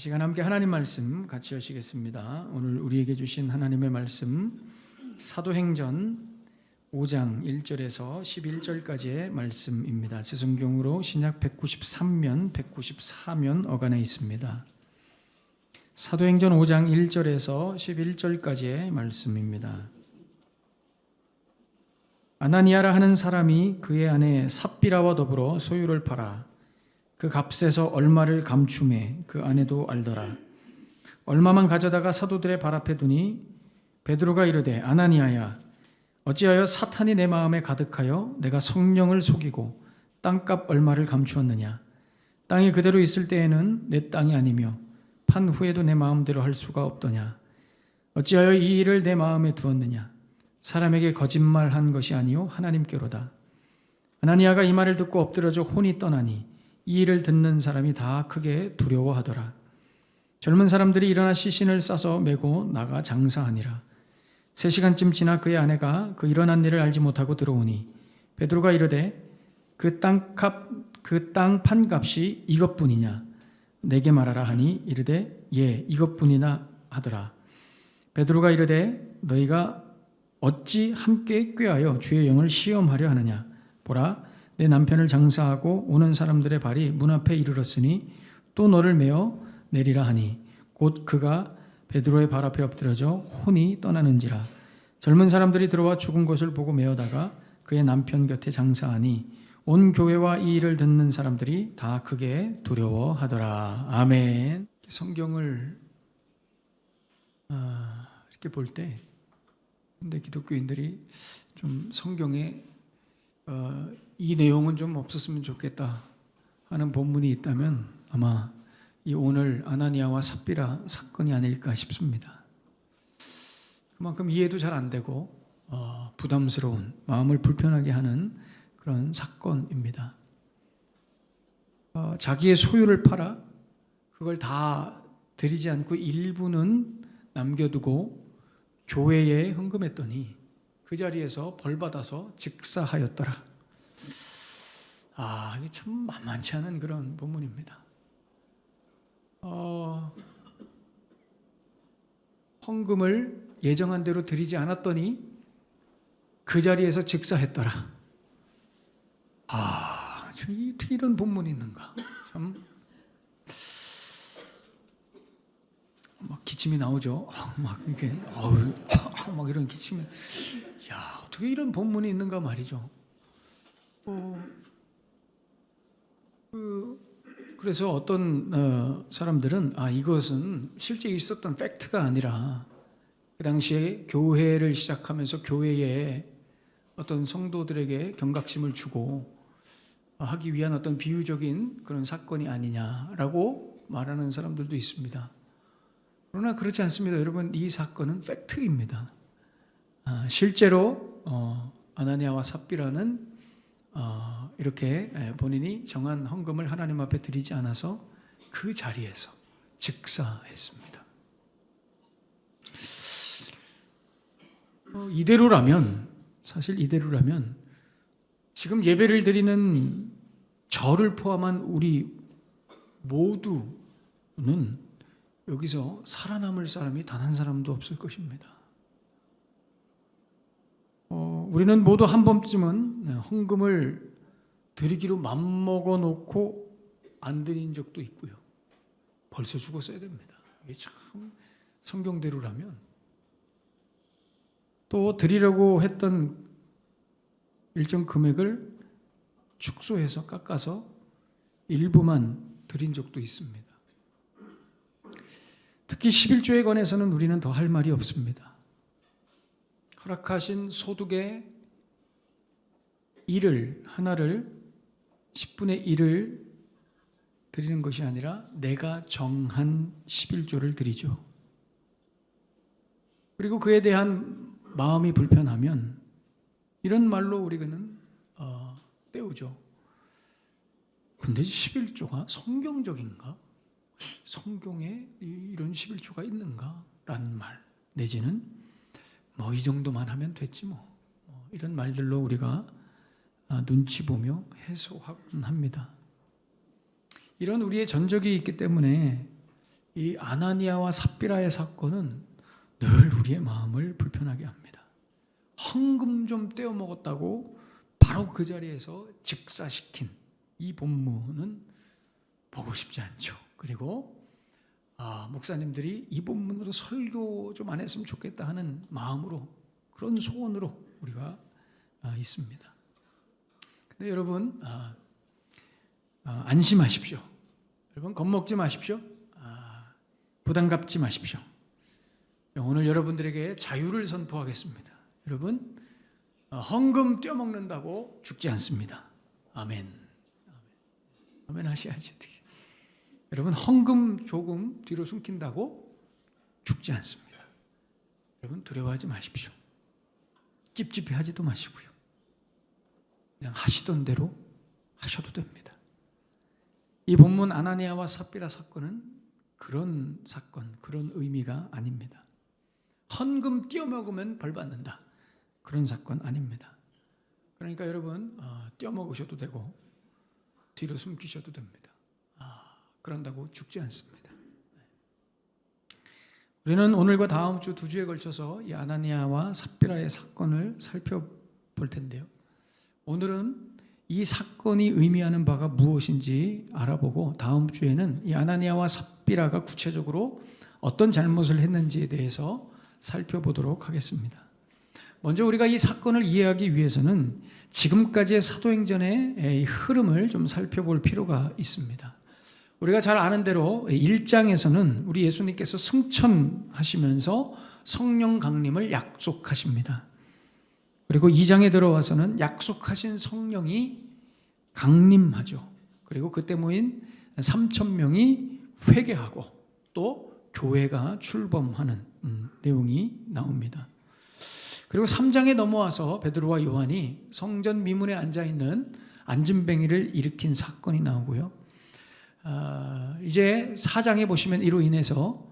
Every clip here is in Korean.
시간 함께 하나님 말씀 같이 하시겠습니다. 오늘 우리에게 주신 하나님의 말씀 사도행전 5장 1절에서 11절까지의 말씀입니다. 제 성경으로 신약 193면 194면 어간에 있습니다. 사도행전 5장 1절에서 11절까지의 말씀입니다. 아나니아라 하는 사람이 그의 아내 삽비라와 더불어 소유를 팔아 그 값에서 얼마를 감춤해 그 아내도 알더라. 얼마만 가져다가 사도들의 발 앞에 두니 베드로가 이르되 아나니아야 어찌하여 사탄이 내 마음에 가득하여 내가 성령을 속이고 땅값 얼마를 감추었느냐. 땅이 그대로 있을 때에는 내 땅이 아니며 판 후에도 내 마음대로 할 수가 없더냐. 어찌하여 이 일을 내 마음에 두었느냐. 사람에게 거짓말한 것이 아니요 하나님께로다. 아나니아가 이 말을 듣고 엎드러져 혼이 떠나니 이 일을 듣는 사람이 다 크게 두려워하더라. 젊은 사람들이 일어나 시신을 싸서 메고 나가 장사하니라. 3시간쯤 지나 그의 아내가 그 일어난 일을 알지 못하고 들어오니 베드로가 이르되 그 땅 판값이 이것뿐이냐 내게 말하라 하니 이르되 예 이것뿐이나 하더라. 베드로가 이르되 너희가 어찌 함께 꾀하여 주의 영을 시험하려 하느냐. 보라 내 남편을 장사하고 오는 사람들의 발이 문 앞에 이르렀으니 또 너를 메어 내리라 하니 곧 그가 베드로의 발 앞에 엎드려져 혼이 떠나는지라. 젊은 사람들이 들어와 죽은 것을 보고 메어다가 그의 남편 곁에 장사하니 온 교회와 이 일을 듣는 사람들이 다 크게 두려워하더라. 아멘. 성경을 이렇게 볼 때 근데 기독교인들이 좀 성경에 이 내용은 좀 없었으면 좋겠다 하는 본문이 있다면 아마 이 오늘 아나니아와 삽비라 사건이 아닐까 싶습니다. 그만큼 이해도 잘 안 되고 부담스러운 마음을 불편하게 하는 그런 사건입니다. 자기의 소유를 팔아 그걸 다 드리지 않고 일부는 남겨두고 교회에 헌금했더니 그 자리에서 벌받아서 즉사하였더라. 이게 참 만만치 않은 그런 본문입니다. 헌금을 예정한 대로 드리지 않았더니 그 자리에서 즉사했더라. 어떻게 이런 본문이 있는가. 참 막 기침이 나오죠. 막 이렇게 막 이런 기침이. 어떻게 이런 본문이 있는가 말이죠. 그래서 어떤 사람들은 이것은 실제 있었던 팩트가 아니라 그 당시에 교회를 시작하면서 교회에 어떤 성도들에게 경각심을 주고 하기 위한 어떤 비유적인 그런 사건이 아니냐라고 말하는 사람들도 있습니다. 그러나 그렇지 않습니다. 여러분, 이 사건은 팩트입니다. 실제로 아나니아와 삽비라는 이렇게 본인이 정한 헌금을 하나님 앞에 드리지 않아서 그 자리에서 즉사했습니다. 사실 이대로라면 지금 예배를 드리는 저를 포함한 우리 모두는 여기서 살아남을 사람이 단 한 사람도 없을 것입니다. 우리는 모두 한 번쯤은 헌금을 드리기로 맘먹어 놓고 안 드린 적도 있고요. 벌써 죽었어야 됩니다. 이게 참 성경대로라면 또 드리려고 했던 일정 금액을 축소해서 깎아서 일부만 드린 적도 있습니다. 특히 11조에 관해서는 우리는 더 할 말이 없습니다. 허락하신 소득의 1을 하나를 10분의 1을 드리는 것이 아니라 내가 정한 11조를 드리죠. 그리고 그에 대한 마음이 불편하면 이런 말로 우리는 때우죠. 근데 11조가 성경적인가? 성경에 이런 11조가 있는가? 라는 말 내지는 이 정도만 하면 됐지 이런 말들로 우리가 눈치 보며 해소하곤 합니다. 이런 우리의 전적이 있기 때문에 이 아나니아와 삽비라의 사건은 늘 우리의 마음을 불편하게 합니다. 헌금 좀 떼어 먹었다고 바로 그 자리에서 즉사시킨 이 본문은 보고 싶지 않죠. 그리고 목사님들이 이 본문으로 설교 좀 안 했으면 좋겠다 하는 마음으로, 그런 소원으로 우리가 있습니다. 근데 여러분 안심하십시오. 여러분 겁먹지 마십시오. 부담 갖지 마십시오. 오늘 여러분들에게 자유를 선포하겠습니다. 여러분 헌금 떼어먹는다고 죽지 않습니다. 아멘. 아멘 하셔야지. 여러분 헌금 조금 뒤로 숨긴다고 죽지 않습니다. 여러분 두려워하지 마십시오. 찝찝해하지도 마시고요. 그냥 하시던 대로 하셔도 됩니다. 이 본문 아나니아와 삽비라 사건은 그런 사건, 그런 의미가 아닙니다. 헌금 떼어먹으면 벌 받는다, 그런 사건 아닙니다. 그러니까 여러분 떼어먹으셔도 되고 뒤로 숨기셔도 됩니다. 그런다고 죽지 않습니다. 우리는 오늘과 다음 주 2주에 걸쳐서 이 아나니아와 삽비라의 사건을 살펴볼 텐데요. 오늘은 이 사건이 의미하는 바가 무엇인지 알아보고 다음 주에는 이 아나니아와 삽비라가 구체적으로 어떤 잘못을 했는지에 대해서 살펴보도록 하겠습니다. 먼저 우리가 이 사건을 이해하기 위해서는 지금까지의 사도행전의 흐름을 좀 살펴볼 필요가 있습니다. 우리가 잘 아는 대로 1장에서는 우리 예수님께서 승천하시면서 성령 강림을 약속하십니다. 그리고 2장에 들어와서는 약속하신 성령이 강림하죠. 그리고 그때 모인 3,000명이 회개하고 또 교회가 출범하는 내용이 나옵니다. 그리고 3장에 넘어와서 베드로와 요한이 성전 미문에 앉아있는 안진뱅이를 일으킨 사건이 나오고요. 이제 4장에 보시면 이로 인해서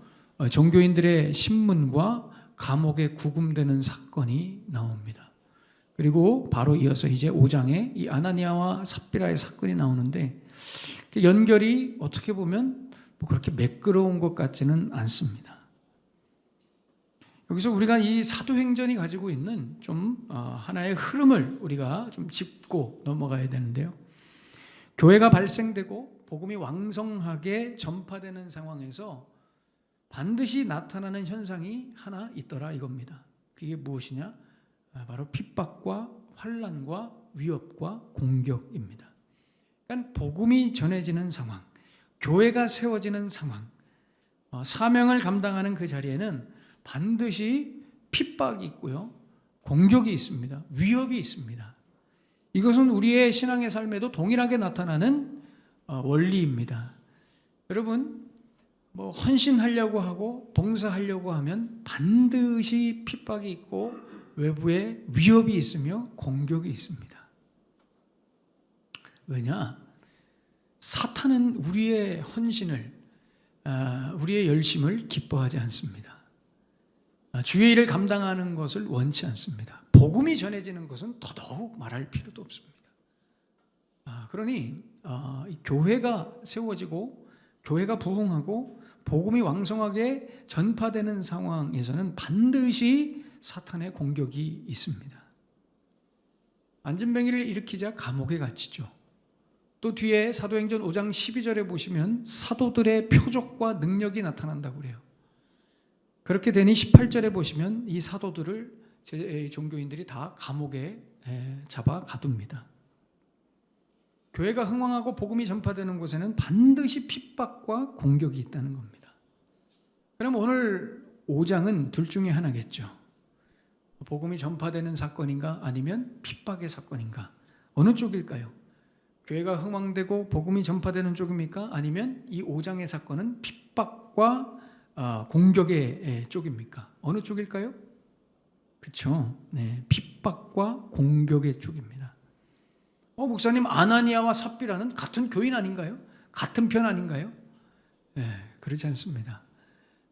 종교인들의 신문과 감옥에 구금되는 사건이 나옵니다. 그리고 바로 이어서 이제 5장에 이 아나니아와 삽비라의 사건이 나오는데 연결이 어떻게 보면 그렇게 매끄러운 것 같지는 않습니다. 여기서 우리가 이 사도행전이 가지고 있는 좀 하나의 흐름을 우리가 좀 짚고 넘어가야 되는데요. 교회가 발생되고 복음이 왕성하게 전파되는 상황에서 반드시 나타나는 현상이 하나 있더라 이겁니다. 그게 무엇이냐? 바로 핍박과 환난과 위협과 공격입니다. 그러니까 복음이 전해지는 상황, 교회가 세워지는 상황, 사명을 감당하는 그 자리에는 반드시 핍박이 있고요, 공격이 있습니다. 위협이 있습니다. 이것은 우리의 신앙의 삶에도 동일하게 나타나는 원리입니다. 여러분 헌신하려고 하고 봉사하려고 하면 반드시 핍박이 있고 외부에 위협이 있으며 공격이 있습니다. 왜냐? 사탄은 우리의 헌신을, 우리의 열심을 기뻐하지 않습니다. 주의 일을 감당하는 것을 원치 않습니다. 복음이 전해지는 것은 더더욱 말할 필요도 없습니다. 그러니 교회가 세워지고 교회가 부흥하고 복음이 왕성하게 전파되는 상황에서는 반드시 사탄의 공격이 있습니다. 안진뱅이를 일으키자 감옥에 갇히죠. 또 뒤에 사도행전 5장 12절에 보시면 사도들의 표적과 능력이 나타난다고 그래요. 그렇게 되니 18절에 보시면 이 사도들을 종교인들이 다 감옥에 잡아 가둡니다. 교회가 흥왕하고 복음이 전파되는 곳에는 반드시 핍박과 공격이 있다는 겁니다. 그럼 오늘 5장은 둘 중에 하나겠죠. 복음이 전파되는 사건인가 아니면 핍박의 사건인가? 어느 쪽일까요? 교회가 흥왕되고 복음이 전파되는 쪽입니까? 아니면 이 5장의 사건은 핍박과 공격의 쪽입니까? 어느 쪽일까요? 그렇죠. 네, 핍박과 공격의 쪽입니다. 목사님, 아나니아와 삽비라는 같은 교인 아닌가요? 같은 편 아닌가요? 네, 그렇지 않습니다.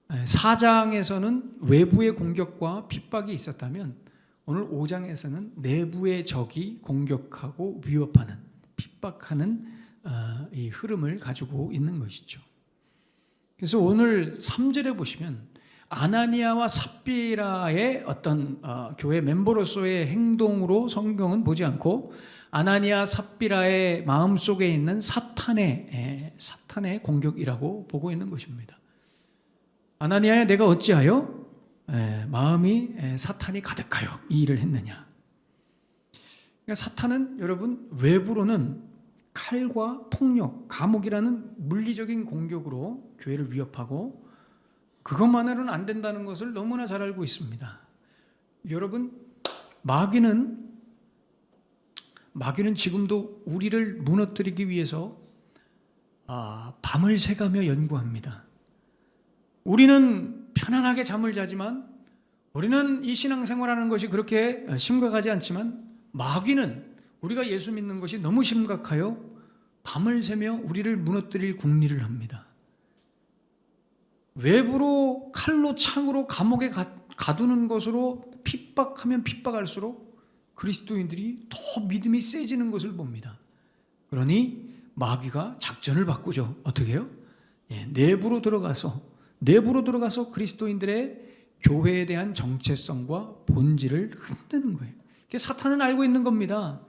4장에서는 외부의 공격과 핍박이 있었다면 오늘 5장에서는 내부의 적이 공격하고 위협하는, 핍박하는 이 흐름을 가지고 있는 것이죠. 그래서 오늘 3절에 보시면 아나니아와 삽비라의 어떤 교회 멤버로서의 행동으로 성경은 보지 않고 아나니아 삽비라의 마음속에 있는 사탄의 공격이라고 보고 있는 것입니다. 아나니아야, 내가 어찌하여 마음이 사탄이 가득하여 이 일을 했느냐. 그러니까 사탄은 여러분 외부로는 칼과 폭력, 감옥이라는 물리적인 공격으로 교회를 위협하고 그것만으로는 안 된다는 것을 너무나 잘 알고 있습니다. 여러분, 마귀는 지금도 우리를 무너뜨리기 위해서 밤을 새가며 연구합니다. 우리는 편안하게 잠을 자지만, 우리는 이 신앙생활하는 것이 그렇게 심각하지 않지만, 마귀는 우리가 예수 믿는 것이 너무 심각하여 밤을 새며 우리를 무너뜨릴 궁리를 합니다. 외부로 칼로 창으로 감옥에 가두는 것으로 핍박하면 핍박할수록 그리스도인들이 더 믿음이 세지는 것을 봅니다. 그러니 마귀가 작전을 바꾸죠. 어떻게 해요? 내부로 들어가서 그리스도인들의 교회에 대한 정체성과 본질을 흔드는 거예요. 사탄은 알고 있는 겁니다.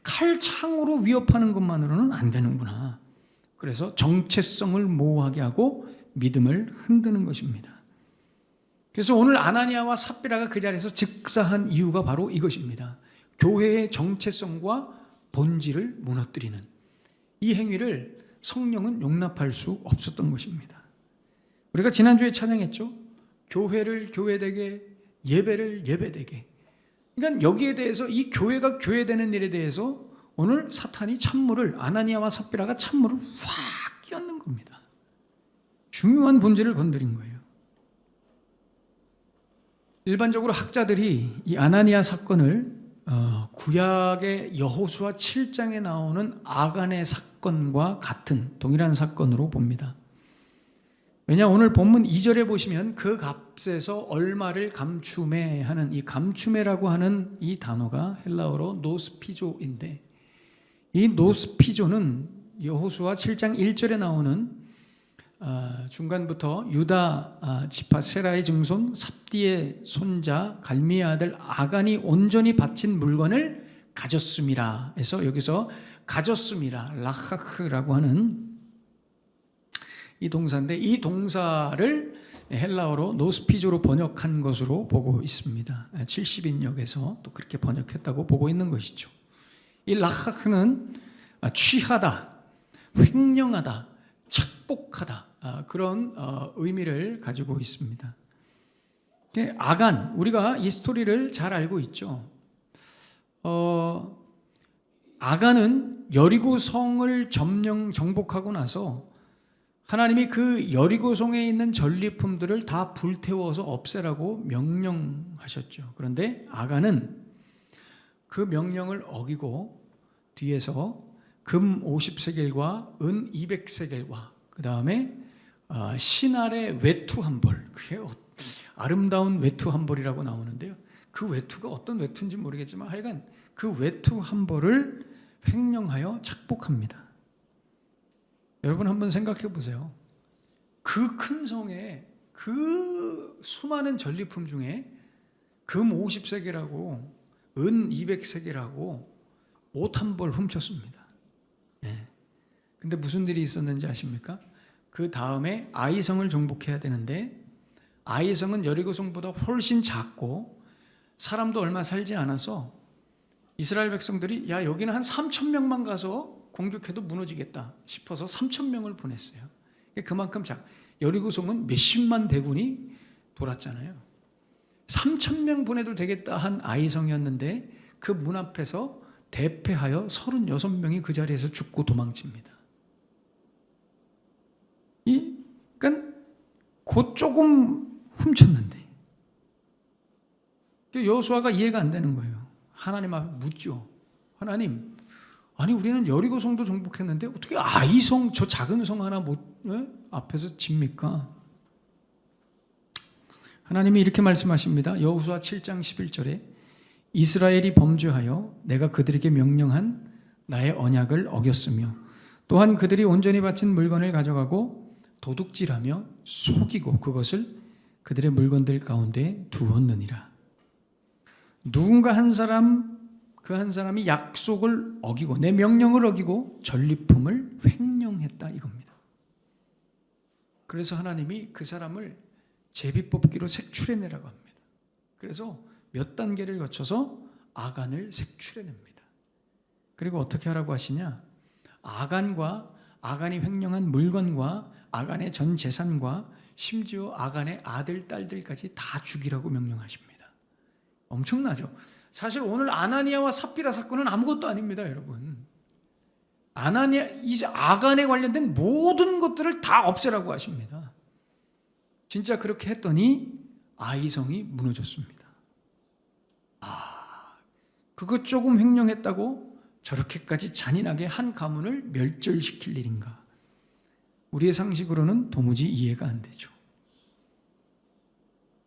칼창으로 위협하는 것만으로는 안 되는구나. 그래서 정체성을 모호하게 하고 믿음을 흔드는 것입니다. 그래서 오늘 아나니아와 삽비라가 그 자리에서 즉사한 이유가 바로 이것입니다. 교회의 정체성과 본질을 무너뜨리는 이 행위를 성령은 용납할 수 없었던 것입니다. 우리가 지난주에 찬양했죠. 교회를 교회되게, 예배를 예배되게. 그러니까 여기에 대해서, 이 교회가 교회되는 일에 대해서 오늘 사탄이 아나니아와 삽비라가 찬물을 확 끼얹는 겁니다. 중요한 본질을 건드린 거예요. 일반적으로 학자들이 이 아나니아 사건을 구약의 여호수아 7장에 나오는 아간의 사건과 같은 동일한 사건으로 봅니다. 왜냐, 오늘 본문 2절에 보시면 그 값에서 얼마를 감추매 하는 이 감추매라고 하는 이 단어가 헬라어로 노스피조인데, 이 노스피조는 여호수아 7장 1절에 나오는 중간부터 유다 지파 세라의 증손 삽디의 손자 갈미의 아들 아간이 온전히 바친 물건을 가졌음이라 해서 여기서 가졌음이라 라하크라고 하는 이 동사인데, 이 동사를 헬라어로 노스피조로 번역한 것으로 보고 있습니다. 70인역에서 또 그렇게 번역했다고 보고 있는 것이죠. 이 라하크는 취하다, 횡령하다, 착복하다, 그런 의미를 가지고 있습니다. 아간, 우리가 이 스토리를 잘 알고 있죠. 아간은 여리고 성을 정복하고 나서 하나님이 그 여리고 성에 있는 전리품들을 다 불태워서 없애라고 명령하셨죠. 그런데 아간은 그 명령을 어기고 뒤에서 금 50세겔과 은 200세겔과 그 다음에 신알의 외투 한 벌, 그게 아름다운 외투 한 벌이라고 나오는데요. 그 외투가 어떤 외투인지 모르겠지만 하여간 그 외투 한 벌을 횡령하여 착복합니다. 여러분 한번 생각해 보세요. 그 큰 성에 그 수많은 전리품 중에 금 50세겔하고 은 200세겔하고 옷 한 벌 훔쳤습니다. 근데 무슨 일이 있었는지 아십니까? 그 다음에 아이성을 정복해야 되는데, 아이성은 여리고성보다 훨씬 작고 사람도 얼마 살지 않아서 이스라엘 백성들이 여기는 한 3,000명만 가서 공격해도 무너지겠다 싶어서 3,000명을 보냈어요. 그만큼 여리고성은 몇십만 대군이 돌았잖아요. 3,000명 보내도 되겠다 한 아이성이었는데 그 문 앞에서 대패하여 36명이 그 자리에서 죽고 도망칩니다. 그러니까 곧 조금 훔쳤는데 여호수아가 이해가 안 되는 거예요. 하나님 앞에 묻죠. 하나님, 아니 우리는 여리고성도 정복했는데 어떻게 아이성, 저 작은 성 하나 앞에서 집니까? 하나님이 이렇게 말씀하십니다. 여호수아 7장 11절에 이스라엘이 범죄하여 내가 그들에게 명령한 나의 언약을 어겼으며 또한 그들이 온전히 바친 물건을 가져가고 도둑질하며 속이고 그것을 그들의 물건들 가운데 두었느니라. 누군가 한 사람, 그 한 사람이 약속을 어기고 내 명령을 어기고 전리품을 횡령했다 이겁니다. 그래서 하나님이 그 사람을 제비뽑기로 색출해내라고 합니다. 그래서 몇 단계를 거쳐서 아간을 색출해냅니다. 그리고 어떻게 하라고 하시냐? 아간이 횡령한 물건과 아간의 전 재산과 심지어 아간의 아들, 딸들까지 다 죽이라고 명령하십니다. 엄청나죠? 사실 오늘 아나니아와 삽비라 사건은 아무것도 아닙니다, 여러분. 아간에 관련된 모든 것들을 다 없애라고 하십니다. 진짜 그렇게 했더니 아이성이 무너졌습니다. 그것 조금 횡령했다고 저렇게까지 잔인하게 한 가문을 멸절시킬 일인가? 우리의 상식으로는 도무지 이해가 안 되죠.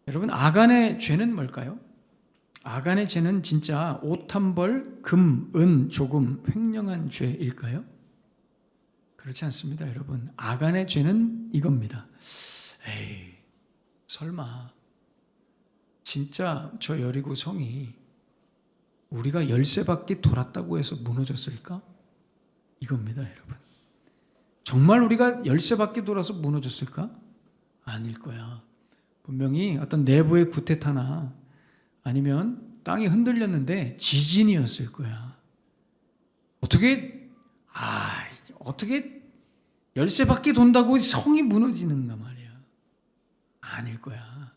여러분, 아간의 죄는 뭘까요? 아간의 죄는 진짜 옷 한 벌, 금, 은 조금 횡령한 죄일까요? 그렇지 않습니다, 여러분. 아간의 죄는 이겁니다. 에이, 설마 진짜 저 여리고 성이 우리가 열세 바퀴 돌았다고 해서 무너졌을까? 이겁니다, 여러분. 정말 우리가 열세 바퀴 돌아서 무너졌을까? 아닐 거야. 분명히 어떤 내부의 구태타나 아니면 땅이 흔들렸는데 지진이었을 거야. 어떻게 열세 바퀴 돈다고 성이 무너지는가 말이야. 아닐 거야.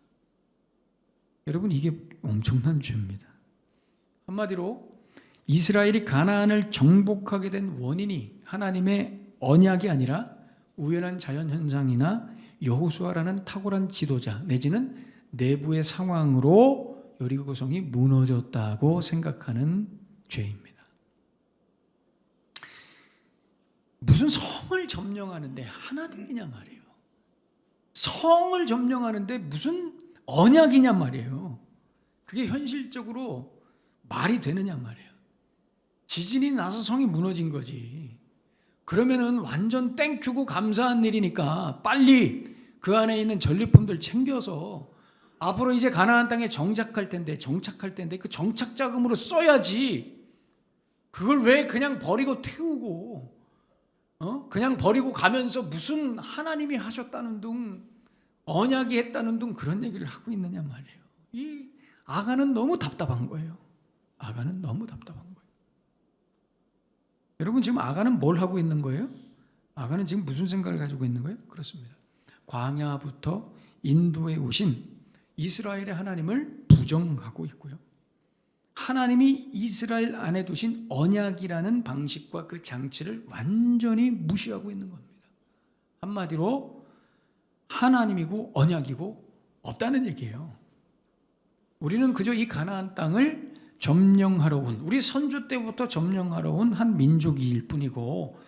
여러분, 이게 엄청난 죄입니다. 한마디로 이스라엘이 가나안을 정복하게 된 원인이 하나님의 언약이 아니라 우연한 자연현상이나 여호수아라는 탁월한 지도자 내지는 내부의 상황으로 여리고성이 무너졌다고 생각하는 죄입니다. 무슨 성을 점령하는데 하나님이냐 말이에요. 성을 점령하는데 무슨 언약이냐 말이에요. 그게 현실적으로 말이 되느냐 말이에요. 지진이 나서 성이 무너진 거지. 그러면은 완전 땡큐고 감사한 일이니까 빨리 그 안에 있는 전리품들 챙겨서 앞으로 이제 가나안 땅에 정착할 텐데 그 정착 자금으로 써야지. 그걸 왜 그냥 버리고 태우고 그냥 버리고 가면서 무슨 하나님이 하셨다는 둥 언약이 했다는 둥 그런 얘기를 하고 있느냐 말이에요. 이 아간은 너무 답답한 거예요. 아간은 너무 답답한 거예요. 여러분, 지금 아간은 뭘 하고 있는 거예요? 아간은 지금 무슨 생각을 가지고 있는 거예요? 그렇습니다. 광야부터 인도에 오신 이스라엘의 하나님을 부정하고 있고요. 하나님이 이스라엘 안에 두신 언약이라는 방식과 그 장치를 완전히 무시하고 있는 겁니다. 한마디로 하나님이고 언약이고 없다는 얘기예요. 우리는 그저 이 가나안 땅을 점령하러 온, 우리 선조 때부터 점령하러 온 한 민족일 뿐이고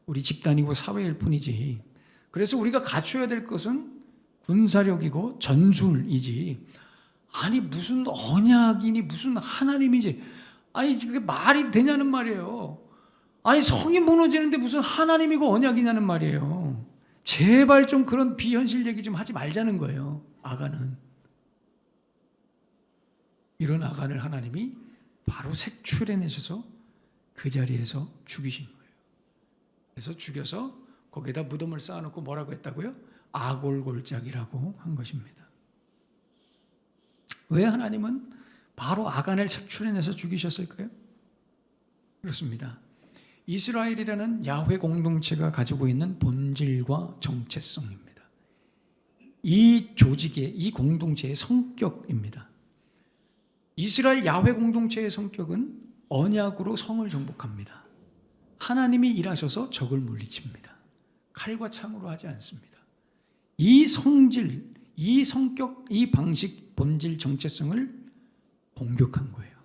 우리 집단이고 사회일 뿐이지. 그래서 우리가 갖춰야 될 것은 군사력이고 전술이지. 아니 무슨 언약이니 무슨 하나님이지. 아니 그게 말이 되냐는 말이에요. 아니 성이 무너지는데 무슨 하나님이고 언약이냐는 말이에요. 제발 좀 그런 비현실 얘기 좀 하지 말자는 거예요. 아간은. 이런 아간을 하나님이 바로 색출해내셔서 그 자리에서 죽이신 거예요. 그래서 죽여서 거기에다 무덤을 쌓아놓고 뭐라고 했다고요? 아골골짝이라고 한 것입니다. 왜 하나님은 바로 아간을 색출해내서 죽이셨을까요? 그렇습니다. 이스라엘이라는 야훼 공동체가 가지고 있는 본질과 정체성입니다. 이 조직의, 이 공동체의 성격입니다. 이스라엘 야훼 공동체의 성격은 언약으로 성을 정복합니다. 하나님이 일하셔서 적을 물리칩니다. 칼과 창으로 하지 않습니다. 이 성질, 이 성격, 이 방식, 본질, 정체성을 공격한 거예요.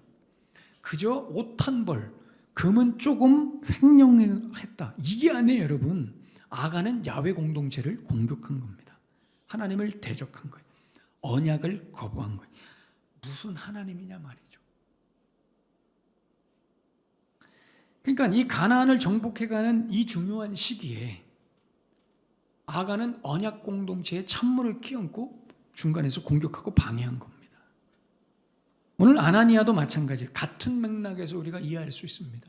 그저 옷 한 벌, 금은 조금 횡령했다. 이게 아니에요, 여러분. 아간은 야훼 공동체를 공격한 겁니다. 하나님을 대적한 거예요. 언약을 거부한 거예요. 무슨 하나님이냐 말이죠. 그러니까 이 가나안을 정복해가는 이 중요한 시기에 아가는 언약 공동체에 찬물을 끼얹고 중간에서 공격하고 방해한 겁니다. 오늘 아나니아도 마찬가지예요. 같은 맥락에서 우리가 이해할 수 있습니다.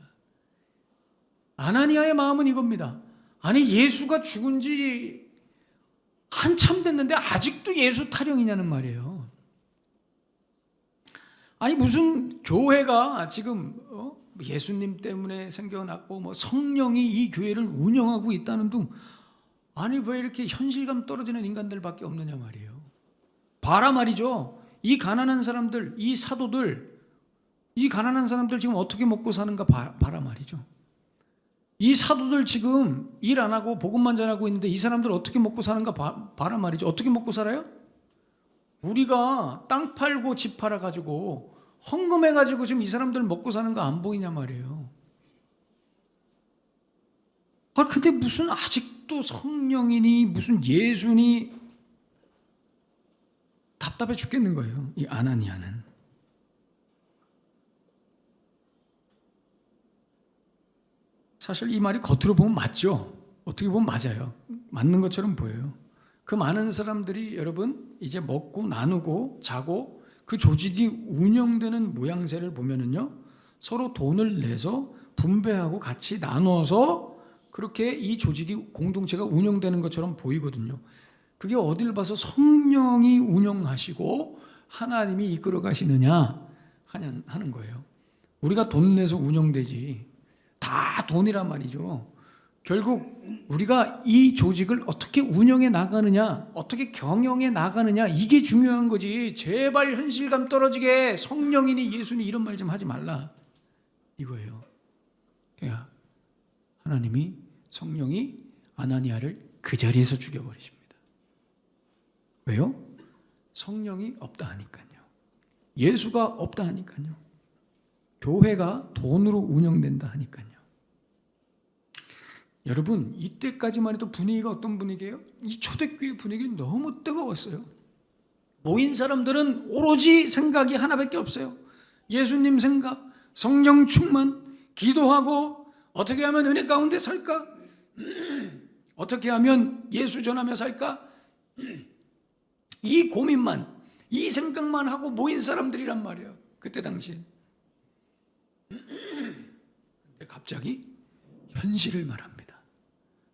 아나니아의 마음은 이겁니다. 아니, 예수가 죽은 지 한참 됐는데 아직도 예수 타령이냐는 말이에요. 아니, 무슨 교회가 지금 예수님 때문에 생겨났고 뭐 성령이 이 교회를 운영하고 있다는 등, 아니 왜 이렇게 현실감 떨어지는 인간들밖에 없느냐 말이에요. 봐라 말이죠. 이 가난한 사람들, 이 사도들, 이 가난한 사람들 지금 어떻게 먹고 사는가 봐라 말이죠. 이 사도들 지금 일 안 하고 복음만 전하고 있는데 이 사람들 어떻게 먹고 사는가 봐라 말이죠. 어떻게 먹고 살아요? 우리가 땅 팔고 집 팔아 가지고 헌금해 가지고 지금 이 사람들 먹고 사는 거 안 보이냐 말이에요. 근데 무슨 아직도 성령이니 무슨 예수니 답답해 죽겠는 거예요. 이 아나니아는. 사실 이 말이 겉으로 보면 맞죠. 어떻게 보면 맞아요. 맞는 것처럼 보여요. 그 많은 사람들이 여러분 이제 먹고 나누고 자고 그 조직이 운영되는 모양새를 보면은요, 서로 돈을 내서 분배하고 같이 나눠서 그렇게 이 조직이 공동체가 운영되는 것처럼 보이거든요. 그게 어딜 봐서 성령이 운영하시고 하나님이 이끌어 가시느냐 하는 거예요. 우리가 돈 내서 운영되지 다 돈이란 말이죠. 결국 우리가 이 조직을 어떻게 운영해 나가느냐, 어떻게 경영해 나가느냐, 이게 중요한 거지. 제발 현실감 떨어지게 성령이니 예수니 이런 말 좀 하지 말라 이거예요. 그러니까 하나님이, 성령이 아나니아를 그 자리에서 죽여버리십니다. 왜요? 성령이 없다 하니까요. 예수가 없다 하니까요. 교회가 돈으로 운영된다 하니까요. 여러분, 이때까지만 해도 분위기가 어떤 분위기예요? 이 초대교회 분위기는 너무 뜨거웠어요. 모인 사람들은 오로지 생각이 하나밖에 없어요. 예수님 생각, 성령 충만, 기도하고 어떻게 하면 은혜 가운데 살까? 어떻게 하면 예수 전하며 살까? 이 고민만, 이 생각만 하고 모인 사람들이란 말이에요. 그때 당시에. 근데 갑자기 현실을 말합니다.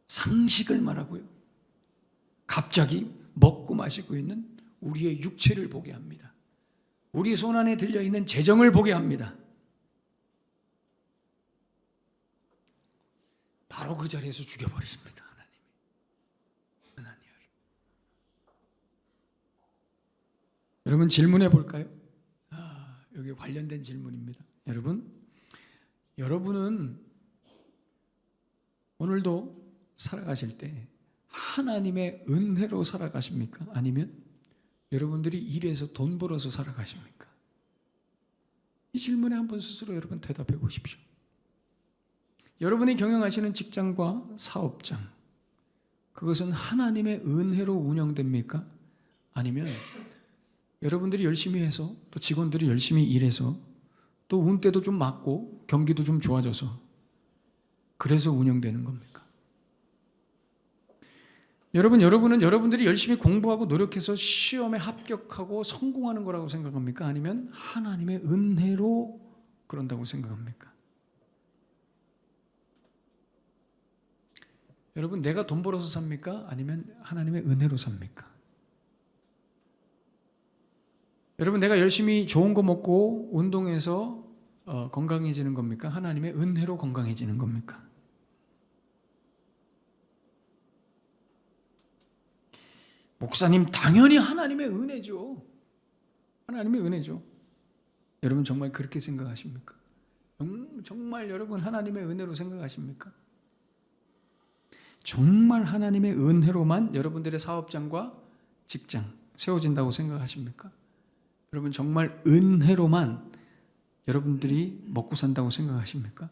상식을 말하고요. 갑자기 먹고 마시고 있는 우리의 육체를 보게 합니다. 우리 손 안에 들려있는 재정을 보게 합니다. 바로 그 자리에서 죽여버리십니다. 하나님을. 여러분, 질문해 볼까요? 여기 관련된 질문입니다. 여러분은 오늘도 살아가실 때 하나님의 은혜로 살아가십니까? 아니면 여러분들이 일해서 돈 벌어서 살아가십니까? 이 질문에 한번 스스로 여러분 대답해 보십시오. 여러분이 경영하시는 직장과 사업장, 그것은 하나님의 은혜로 운영됩니까? 아니면 여러분들이 열심히 해서, 또 직원들이 열심히 일해서, 또 운때도 좀 맞고 경기도 좀 좋아져서 그래서 운영되는 겁니까? 여러분은 여러분들이 열심히 공부하고 노력해서 시험에 합격하고 성공하는 거라고 생각합니까? 아니면 하나님의 은혜로 그런다고 생각합니까? 여러분, 내가 돈 벌어서 삽니까? 아니면 하나님의 은혜로 삽니까? 여러분, 내가 열심히 좋은 거 먹고 운동해서 건강해지는 겁니까? 하나님의 은혜로 건강해지는 겁니까? 목사님, 당연히 하나님의 은혜죠. 하나님의 은혜죠. 여러분 정말 그렇게 생각하십니까? 정말 여러분 하나님의 은혜로 생각하십니까? 정말 하나님의 은혜로만 여러분들의 사업장과 직장 세워진다고 생각하십니까? 여러분 정말 은혜로만 여러분들이 먹고 산다고 생각하십니까?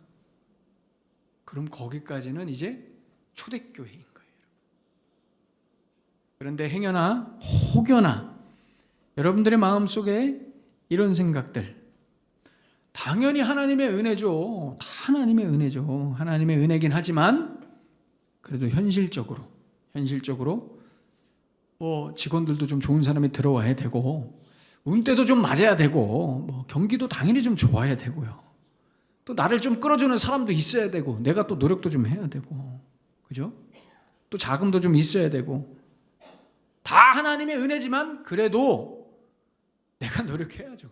그럼 거기까지는 이제 초대교회인 거예요. 그런데 행여나 혹여나 여러분들의 마음속에 이런 생각들, 당연히 하나님의 은혜죠. 다 하나님의 은혜죠. 하나님의 은혜긴 하지만 그래도 현실적으로 현실적으로 직원들도 좀 좋은 사람이 들어와야 되고 운대도 좀 맞아야 되고 경기도 당연히 좀 좋아야 되고요. 또 나를 좀 끌어주는 사람도 있어야 되고 내가 또 노력도 좀 해야 되고 그죠? 또 자금도 좀 있어야 되고 다 하나님의 은혜지만 그래도 내가 노력해야죠.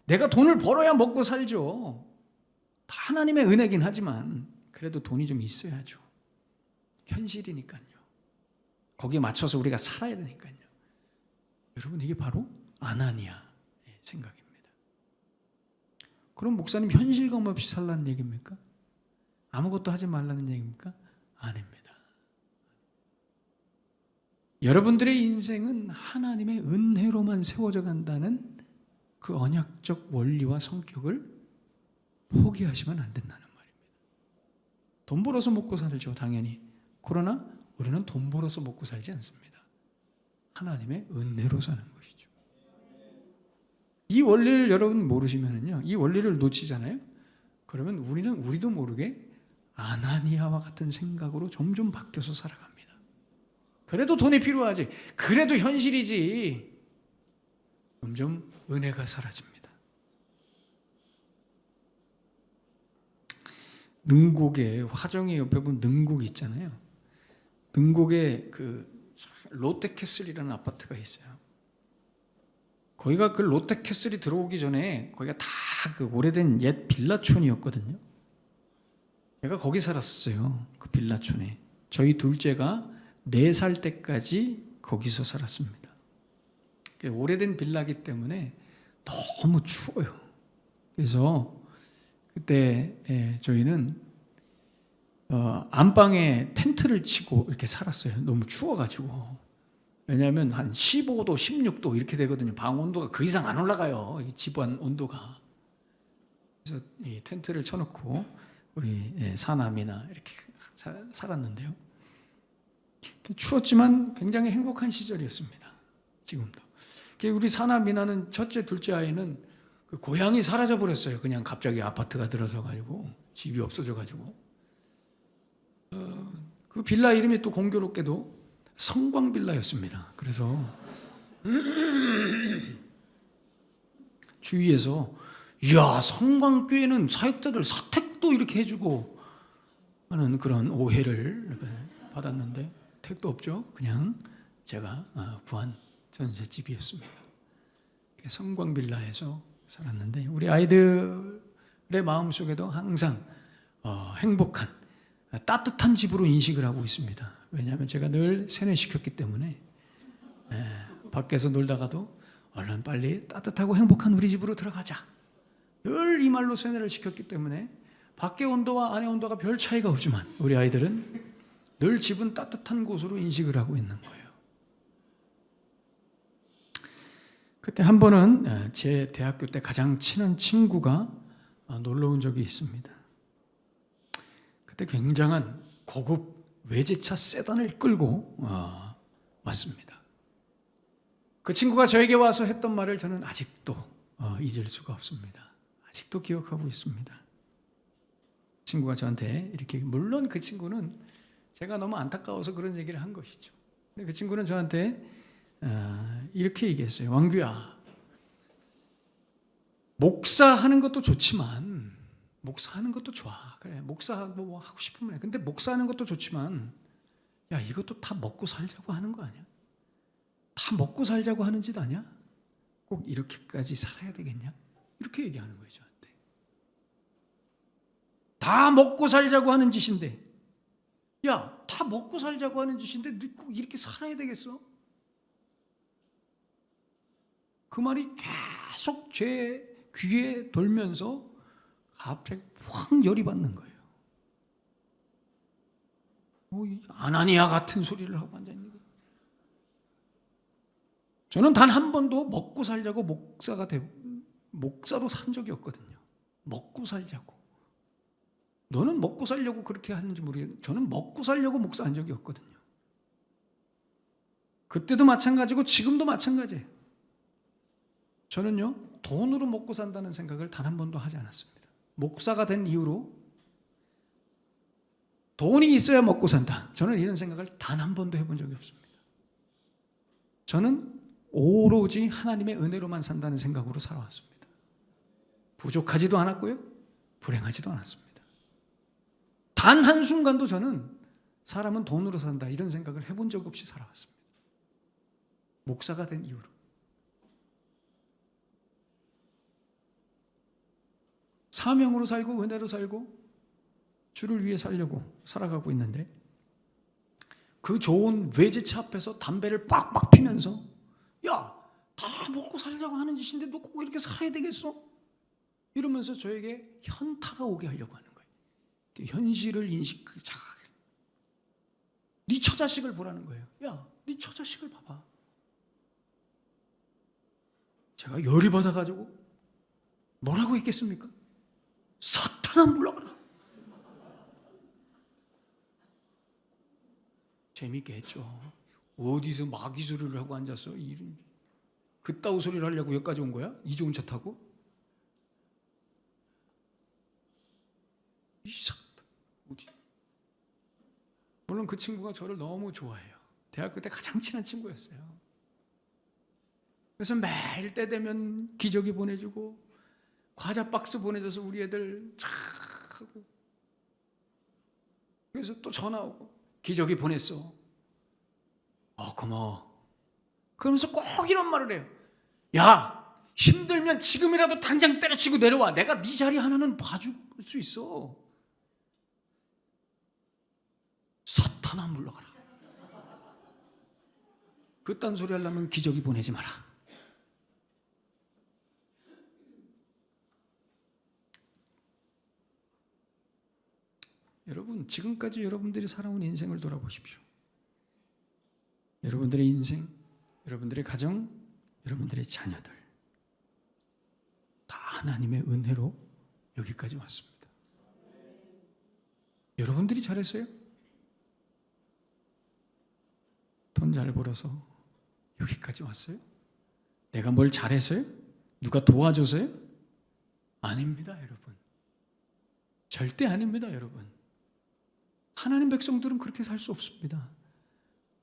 내가 돈을 벌어야 먹고 살죠. 다 하나님의 은혜긴 하지만 그래도 돈이 좀 있어야죠. 현실이니까요. 거기에 맞춰서 우리가 살아야 되니까요. 여러분 이게 바로 아나니아의 생각입니다. 그럼 목사님 현실감 없이 살라는 얘기입니까? 아무것도 하지 말라는 얘기입니까? 아닙니다. 여러분들의 인생은 하나님의 은혜로만 세워져 간다는 그 언약적 원리와 성격을 포기하시면 안 된다는 말입니다. 돈 벌어서 먹고 살죠, 당연히. 그러나 우리는 돈 벌어서 먹고 살지 않습니다. 하나님의 은혜로 사는 것이죠. 이 원리를 여러분 모르시면은요, 이 원리를 놓치잖아요. 그러면 우리도 모르게 아나니아와 같은 생각으로 점점 바뀌어서 살아갑니다. 그래도 돈이 필요하지. 그래도 현실이지. 점점 은혜가 사라집니다. 능곡에 화정의 옆에 보면 능곡이 있잖아요. 능곡에 그 롯데캐슬이라는 아파트가 있어요. 거기가 그 롯데캐슬이 들어오기 전에 거기가 다 그 오래된 옛 빌라촌이었거든요. 제가 거기 살았었어요. 그 빌라촌에. 저희 둘째가 4살 때까지 거기서 살았습니다. 오래된 빌라기 때문에 너무 추워요. 그래서 그때 저희는 안방에 텐트를 치고 이렇게 살았어요. 너무 추워가지고. 왜냐하면 한 15도, 16도 이렇게 되거든요. 방 온도가 그 이상 안 올라가요. 이 집안 온도가. 그래서 이 텐트를 쳐놓고 우리 사남이나 이렇게 살았는데요. 추웠지만 굉장히 행복한 시절이었습니다. 지금도. 우리 사남이나는 첫째, 둘째 아이는 그 고향이 사라져 버렸어요. 그냥 갑자기 아파트가 들어서 가지고 집이 없어져 가지고. 그 빌라 이름이 또 공교롭게도 성광빌라였습니다. 그래서 주위에서 이야 성광교회는 사역자들 사택도 이렇게 해주고 하는 그런 오해를 받았는데 택도 없죠. 그냥 제가 구한 전셋집이었습니다. 성광빌라에서 살았는데 우리 아이들의 마음속에도 항상 행복한 따뜻한 집으로 인식을 하고 있습니다. 왜냐하면 제가 늘 세뇌시켰기 때문에 밖에서 놀다가도 얼른 빨리 따뜻하고 행복한 우리 집으로 들어가자. 늘 이 말로 세뇌를 시켰기 때문에 밖의 온도와 안의 온도가 별 차이가 없지만 우리 아이들은 늘 집은 따뜻한 곳으로 인식을 하고 있는 거예요. 그때 한 번은 제 대학교 때 가장 친한 친구가 놀러 온 적이 있습니다. 그때 굉장한 고급 외제차 세단을 끌고 왔습니다. 그 친구가 저에게 와서 했던 말을 저는 아직도 잊을 수가 없습니다. 아직도 기억하고 있습니다. 친구가 저한테 이렇게, 물론 그 친구는 제가 너무 안타까워서 그런 얘기를 한 것이죠. 근데 그 친구는 저한테 이렇게 얘기했어요. 왕규야, 목사하는 것도 좋지만, 목사하는 것도 좋아. 그래, 목사 뭐 하고 싶으면 해. 근데 목사하는 것도 좋지만, 야, 이것도 다 먹고 살자고 하는 거 아니야? 다 먹고 살자고 하는 짓 아니야? 꼭 이렇게까지 살아야 되겠냐? 이렇게 얘기하는 거예요, 저한테. 다 먹고 살자고 하는 짓인데, 야, 다 먹고 살자고 하는 짓인데 꼭 이렇게 살아야 되겠어? 그 말이 계속 제 귀에 돌면서 갑자기 확 열이 받는 거예요. 아나니아 같은 소리를 하고 앉아있는 거예요. 저는 단 한 번도 먹고 살자고 목사로 산 적이 없거든요. 먹고 살자고. 너는 먹고 살려고 그렇게 하는지 모르겠는데 저는 먹고 살려고 목사한 적이 없거든요. 그때도 마찬가지고 지금도 마찬가지예요. 저는요, 돈으로 먹고 산다는 생각을 단 한 번도 하지 않았습니다. 목사가 된 이후로 돈이 있어야 먹고 산다. 저는 이런 생각을 단 한 번도 해본 적이 없습니다. 저는 오로지 하나님의 은혜로만 산다는 생각으로 살아왔습니다. 부족하지도 않았고요, 불행하지도 않았습니다. 단 한순간도 저는 사람은 돈으로 산다 이런 생각을 해본 적 없이 살아왔습니다. 목사가 된 이후로. 사명으로 살고 은혜로 살고 주를 위해 살려고 살아가고 있는데, 그 좋은 외제차 앞에서 담배를 빡빡 피면서 야, 다 먹고 살자고 하는 짓인데 너 꼭 이렇게 살아야 되겠어? 이러면서 저에게 현타가 오게 하려고 하는 거예요. 현실을 자각을. 네 처자식을 보라는 거예요. 야, 네 처자식을 봐봐. 제가 열이 받아가지고 뭐라고 했겠습니까? 사탄아 물러가라. 재밌게 했죠. 어디서 마귀 소리를 하고 앉았어? 그따위 소리를 하려고 여기까지 온 거야? 이 좋은 차 타고? 어디? 물론 그 친구가 저를 너무 좋아해요. 대학교 때 가장 친한 친구였어요. 그래서 매일 때 되면 기저귀 보내주고 과자 박스 보내줘서 우리 애들 쫙 하고, 그래서 또 전화 오고 기저귀 보냈어. 고마워. 그러면서 꼭 이런 말을 해요. 야, 힘들면 지금이라도 당장 때려치고 내려와. 내가 네 자리 하나는 봐줄 수 있어. 사탄아 물러가라. 그딴 소리 하려면 기저귀 보내지 마라. 여러분, 지금까지 여러분들이 살아온 인생을 돌아보십시오. 여러분들의 인생, 여러분들의 가정, 여러분들의 자녀들 다 하나님의 은혜로 여기까지 왔습니다. 여러분들이 잘했어요? 돈 잘 벌어서 여기까지 왔어요? 내가 뭘 잘했어요? 누가 도와줘서요? 아닙니다, 여러분. 절대 아닙니다, 여러분. 하나님 백성들은 그렇게 살 수 없습니다.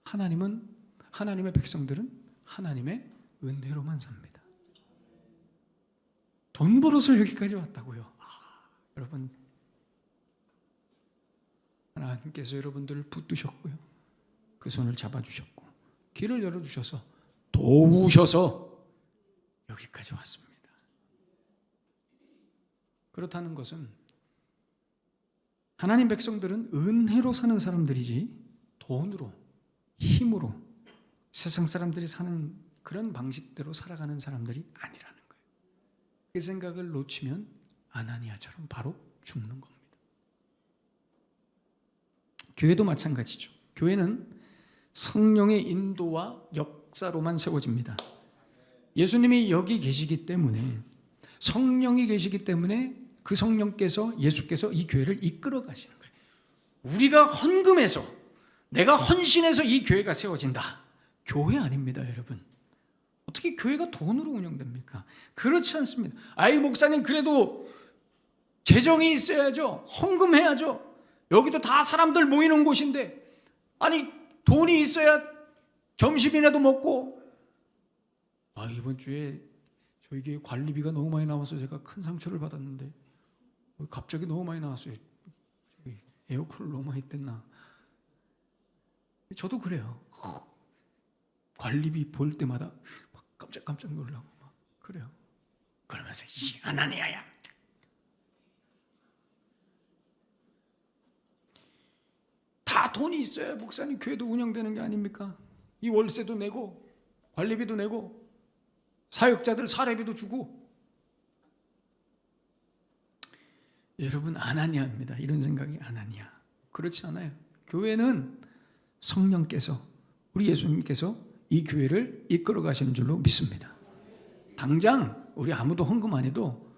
하나님의 백성들은 하나님의 은혜로만 삽니다. 돈 벌어서 여기까지 왔다고요. 여러분, 하나님께서 여러분들을 붙드셨고요, 그 손을 잡아주셨고 길을 열어주셔서 도우셔서 여기까지 왔습니다. 그렇다는 것은 하나님 백성들은 은혜로 사는 사람들이지 돈으로, 힘으로, 세상 사람들이 사는 그런 방식대로 살아가는 사람들이 아니라는 거예요. 그 생각을 놓치면 아나니아처럼 바로 죽는 겁니다. 교회도 마찬가지죠. 교회는 성령의 인도와 역사로만 세워집니다. 예수님이 여기 계시기 때문에, 성령이 계시기 때문에 그 성령께서, 예수께서 이 교회를 이끌어 가시는 거예요. 우리가 헌금해서, 내가 헌신해서 이 교회가 세워진다. 교회 아닙니다, 여러분. 어떻게 교회가 돈으로 운영됩니까? 그렇지 않습니다. 목사님, 그래도 재정이 있어야죠. 헌금해야죠. 여기도 다 사람들 모이는 곳인데, 돈이 있어야 점심이라도 먹고. 이번 주에 저희 교회 관리비가 너무 많이 나와서 제가 큰 상처를 받았는데, 갑자기 너무 많이 나왔어요. 에어컨을 너무 많이 뗐나. 저도 그래요. 관리비 볼 때마다 막 깜짝 놀라고 막 그래요. 그러면서 이 하나님이야. 다 돈이 있어야 목사님 교회도 운영되는 게 아닙니까? 이 월세도 내고 관리비도 내고 사역자들 사례비도 주고. 여러분, 아나니아입니다. 이런 생각이 아나니아. 그렇지 않아요. 교회는 성령께서, 우리 예수님께서 이 교회를 이끌어 가시는 줄로 믿습니다. 당장 우리 아무도 헌금 안 해도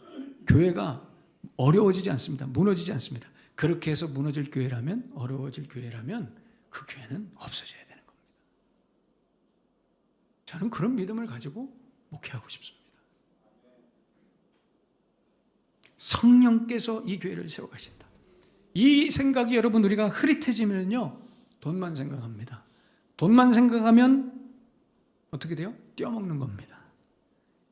교회가 어려워지지 않습니다. 무너지지 않습니다. 그렇게 해서 무너질 교회라면, 어려워질 교회라면 그 교회는 없어져야 되는 겁니다. 저는 그런 믿음을 가지고 목회하고 싶습니다. 성령께서 이 교회를 세워가신다. 이 생각이 여러분 우리가 흐릿해지면요, 돈만 생각합니다. 돈만 생각하면 어떻게 돼요? 떼어먹는 겁니다.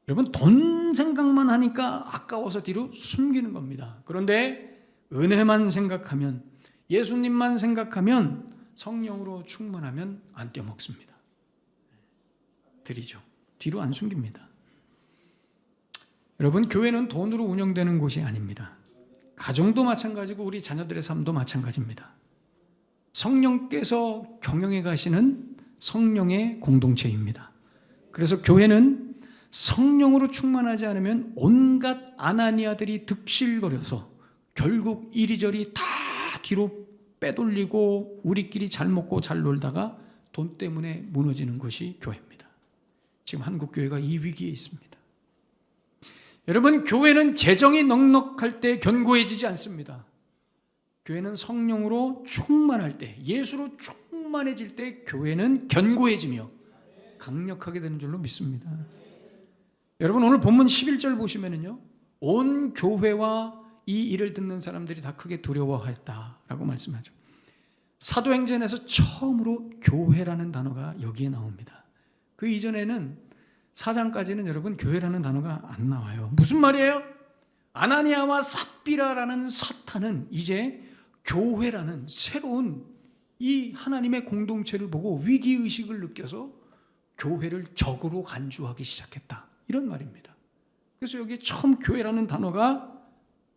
여러분, 돈 생각만 하니까 아까워서 뒤로 숨기는 겁니다. 그런데 은혜만 생각하면, 예수님만 생각하면, 성령으로 충만하면 안 떼어먹습니다. 드리죠. 뒤로 안 숨깁니다. 여러분, 교회는 돈으로 운영되는 곳이 아닙니다. 가정도 마찬가지고 우리 자녀들의 삶도 마찬가지입니다. 성령께서 경영해 가시는 성령의 공동체입니다. 그래서 교회는 성령으로 충만하지 않으면 온갖 아나니아들이 득실거려서 결국 이리저리 다 뒤로 빼돌리고 우리끼리 잘 먹고 잘 놀다가 돈 때문에 무너지는 것이 교회입니다. 지금 한국 교회가 이 위기에 있습니다. 여러분, 교회는 재정이 넉넉할 때 견고해지지 않습니다. 교회는 성령으로 충만할 때, 예수로 충만해질 때 교회는 견고해지며 강력하게 되는 줄로 믿습니다. 여러분, 오늘 본문 11절 보시면은요, 온 교회와 이 일을 듣는 사람들이 다 크게 두려워했다라고 말씀하죠. 사도행전에서 처음으로 교회라는 단어가 여기에 나옵니다. 그 이전에는 4장까지는 여러분 교회라는 단어가 안 나와요. 무슨 말이에요? 아나니아와 삽비라라는 사탄은 이제 교회라는 새로운 이 하나님의 공동체를 보고 위기의식을 느껴서 교회를 적으로 간주하기 시작했다, 이런 말입니다. 그래서 여기 처음 교회라는 단어가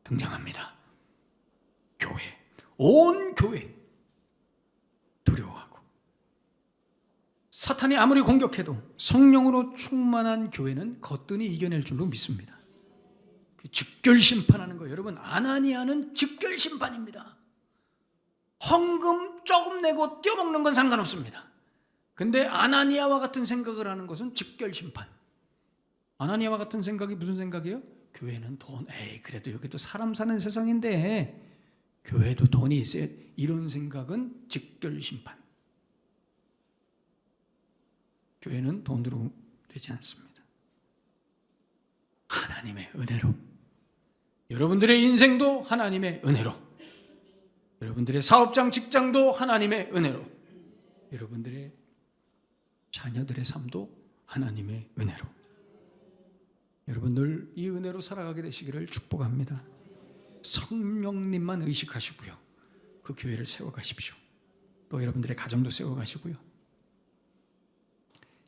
등장합니다. 교회, 온 교회 두려워하고, 사탄이 아무리 공격해도 성령으로 충만한 교회는 거뜬히 이겨낼 줄로 믿습니다. 직결 심판하는 거예요. 여러분, 아나니아는 직결 심판입니다. 헌금 조금 내고 떼어먹는 건 상관없습니다. 근데 아나니아와 같은 생각을 하는 것은 직결 심판. 아나니아와 같은 생각이 무슨 생각이에요? 교회는 돈, 그래도 여기도 사람 사는 세상인데 교회도 돈이 있어야, 이런 생각은 직결 심판. 교회는 돈으로 되지 않습니다. 하나님의 은혜로, 여러분들의 인생도 하나님의 은혜로, 여러분들의 사업장, 직장도 하나님의 은혜로, 여러분들의 자녀들의 삶도 하나님의 은혜로, 여러분 늘 이 은혜로 살아가게 되시기를 축복합니다. 성령님만 의식하시고요, 그 교회를 세워가십시오. 또 여러분들의 가정도 세워가시고요,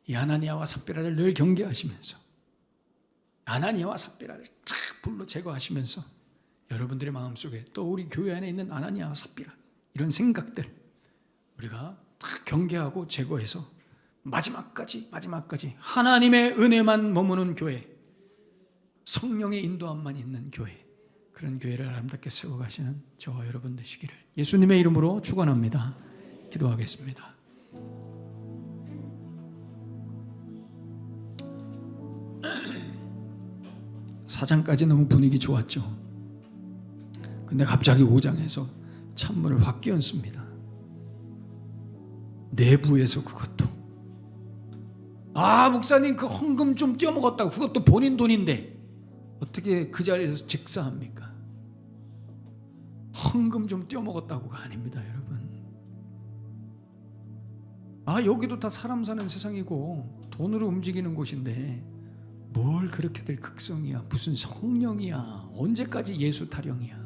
이 아나니아와 삽비라를 늘 경계하시면서, 아나니아와 삽비라를 쫙 불러 제거하시면서 여러분들의 마음속에 또 우리 교회 안에 있는 아나니아와 삽비라, 이런 생각들 우리가 딱 경계하고 제거해서 마지막까지 하나님의 은혜만 머무는 교회, 성령의 인도함만 있는 교회, 그런 교회를 아름답게 세워가시는 저와 여러분 되시기를 예수님의 이름으로 축원합니다. 기도하겠습니다. 사장까지 너무 분위기 좋았죠. 근데 갑자기 5장에서 찬물을 확 끼얹습니다. 내부에서 그것도, 목사님 그 헌금 좀 떼어먹었다고, 그것도 본인 돈인데 어떻게 그 자리에서 직사합니까? 헌금 좀 떼어먹었다고가 아닙니다, 여러분. 여기도 다 사람 사는 세상이고 돈으로 움직이는 곳인데 뭘 그렇게들 극성이야, 무슨 성령이야, 언제까지 예수 타령이야.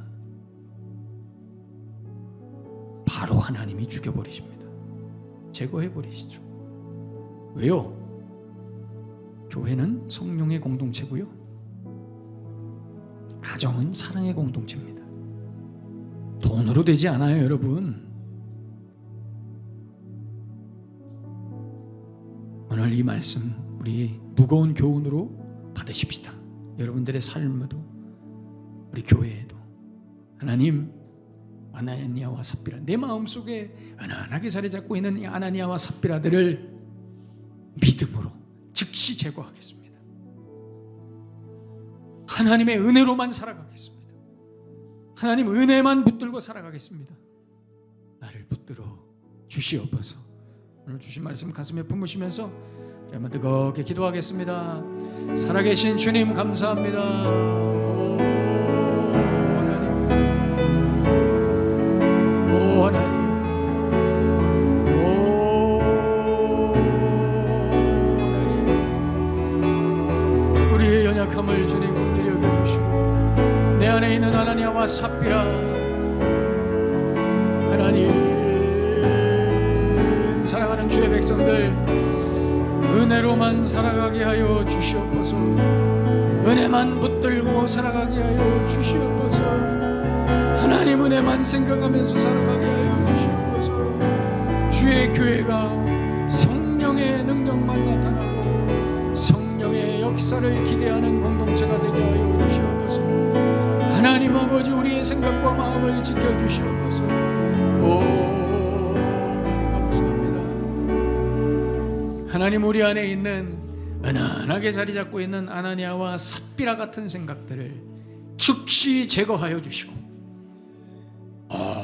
바로 하나님이 죽여버리십니다. 제거해버리시죠. 왜요? 교회는 성령의 공동체고요, 가정은 사랑의 공동체입니다. 돈으로 되지 않아요, 여러분. 오늘 이 말씀 우리 무거운 교훈으로 받으십시다. 여러분들의 삶에도 우리 교회에도 하나님, 아나니아와 삽비라, 내 마음속에 은은하게 자리 잡고 있는 이 아나니아와 삽비라들을 믿음으로 즉시 제거하겠습니다. 하나님의 은혜로만 살아가겠습니다. 하나님 은혜만 붙들고 살아가겠습니다. 나를 붙들어 주시옵소서. 오늘 주신 말씀 가슴에 품으시면서 한번 뜨겁게 기도하겠습니다. 살아계신 주님 감사합니다. 하나님, 연약함을 주님 긍휼히 여겨주시고 내 안에 있는 아나니아와 삽비라 하나님 사랑하는 주의 백성들 은혜로만 살아가게 하여 주시옵소서. 은혜만 붙들고 살아가게 하여 주시옵소서. 하나님 은혜만 생각하면서 살아가게 하여 주시옵소서. 주의 교회가 성령의 능력만 나타나고 성령의 역사를 기대하는 공동체가 되게 하여 주시옵소서. 하나님 아버지 우리의 생각과 마음을 지켜주시옵소서. 감사합니다. 하나님 우리 안에 있는 은은하게 자리 잡고 있는 아나니아와 삽비라 같은 생각들을 즉시 제거하여 주시고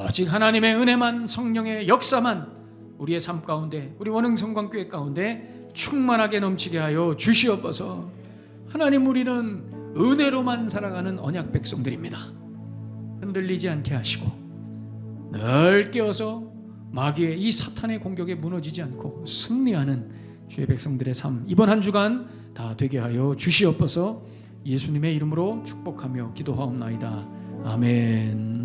오직 하나님의 은혜만 성령의 역사만 우리의 삶 가운데 우리 원흥성광교회 가운데 충만하게 넘치게 하여 주시옵소서. 하나님 우리는 은혜로만 살아가는 언약 백성들입니다. 흔들리지 않게 하시고 늘 깨어서 마귀의 이 사탄의 공격에 무너지지 않고 승리하는 주의 백성들의 삶 이번 한 주간 다 되게 하여 주시옵소서. 예수님의 이름으로 축복하며 기도하옵나이다. 아멘.